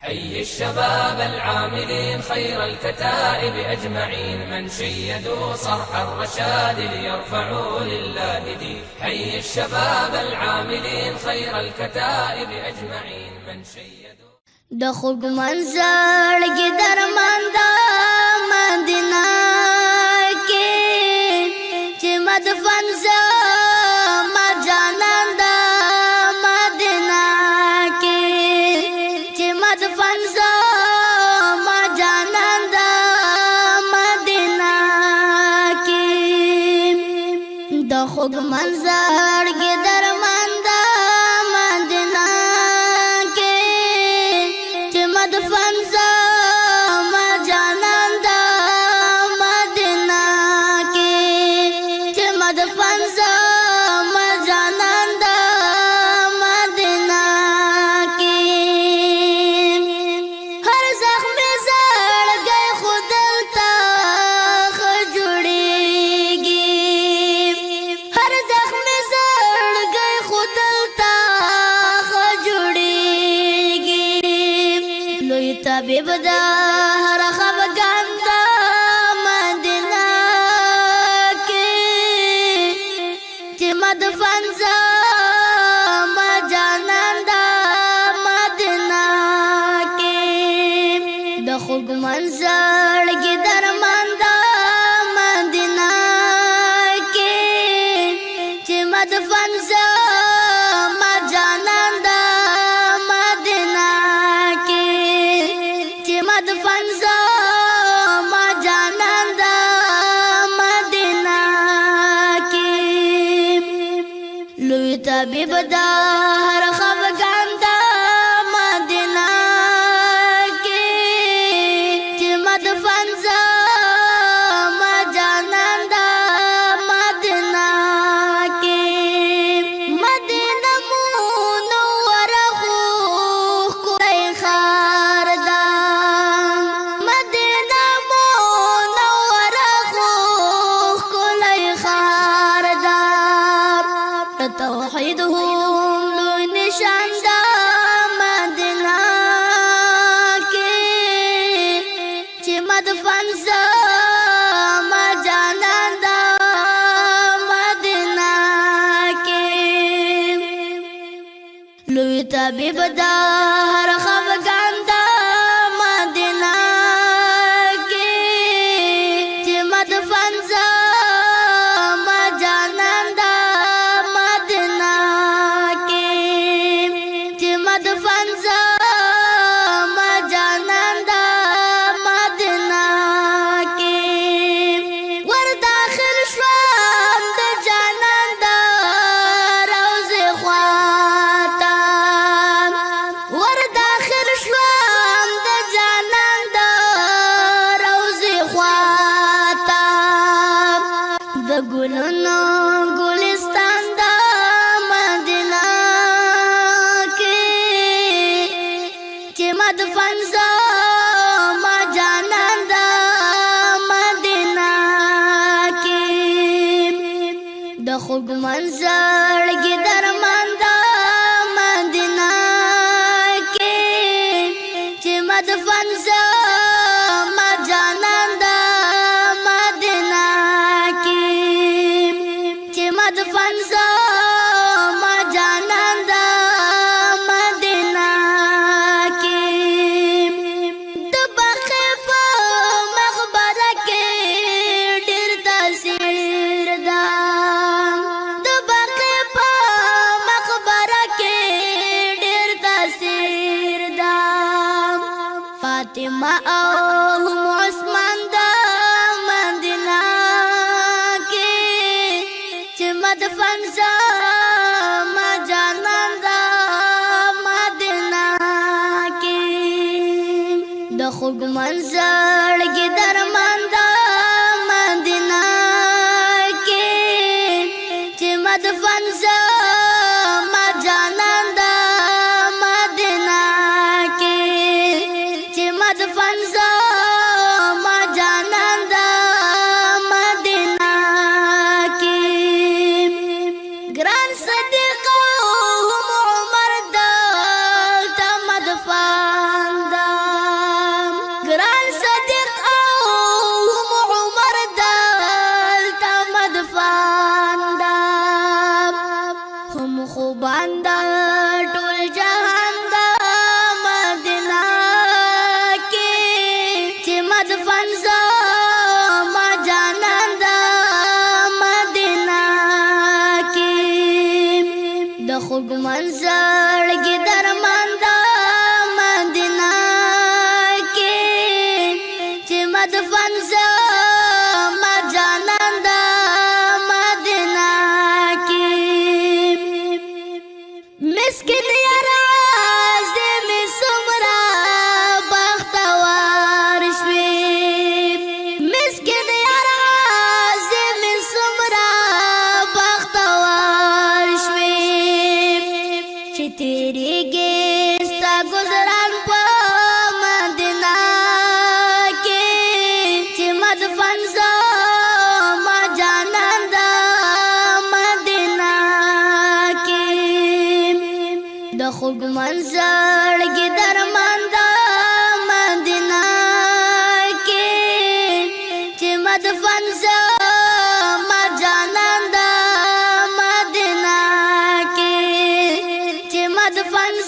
حي الشباب العاملين خير الكتائب أجمعين من شيدوا صرح الرشاد ليرفعوا لله دين. حي الشباب العاملين خير الكتائب أجمعين من شيدوا دخوك منزل قدر من دا مدينة كي جمد فنزا مجانان دا مدينة كي جمد فنزا مجانان دا مدينة كي دخوك منزل قدر من دا مدينة فنزا مجانان دا مدینہ کی جمد فنزا مجانان دا مدینہ کی ہر زخم زڑ گئے خودلتا خجڑے گی ہر زخم زڑ گئے خودلتا طبيب دا هر خفقان دا مدینہ کی جمد فنزا مجانان دا مدینہ کی دخوگ منزل کی درمان دا مدینہ کی جمد فنزا مجانان دا فنزا مجانان دا مدینہ کی لوی طبیب دا ہر خفقان دا مدینہ کی جمد فنزا مجانان دا مدینہ کی مدینہ منور خوخ کوئی خار دا توحیدهم لوی نشان دا مدینہ کی جمد فنزا مجانان دا مدینہ کی لوی طبیب دا ہر خفقان دا مدینہ کی جمد فنزا مجانان دا فنزا مجانان دا مدینہ کی ور داخل شوام دا جانان دا روز خواتا ور داخل شوام دا جانان دا روز خواتا دا گلونو گلستان دا مدینہ جمد فنزا مجانان دا مدینہ کی دخوگ منزل کی درمان دا مدینہ کی جمد فنزا مجانان دا مدینہ کی جمد فنزا مجانان دا فاطمہ او عثمان دا مدینہ کی جمد فنزا مجانان دا مدینہ کی دخوگ منزل کی درمان دا مدینہ کی جمد فنزا مجانان دا مدینہ کی جمد فنزا مجانان دا مدینہ کی گران صدیق هم عمر دا تمد فان دا منظر کی درماندا مدینہ کی چی مدفن زما جانان دا مدینہ کی مسکین یارا زمی سمرا بختوار شوی مسکین یارا زمی سمرا بختوار شوی چی تیری گیستا گزران پا مدینہ کی چی مدفن زما جانان دا مدینہ کی د خوږ منظر کی درماندا مدینہ کی چی مدفن زما جانان دا مدینہ کی چی مدفن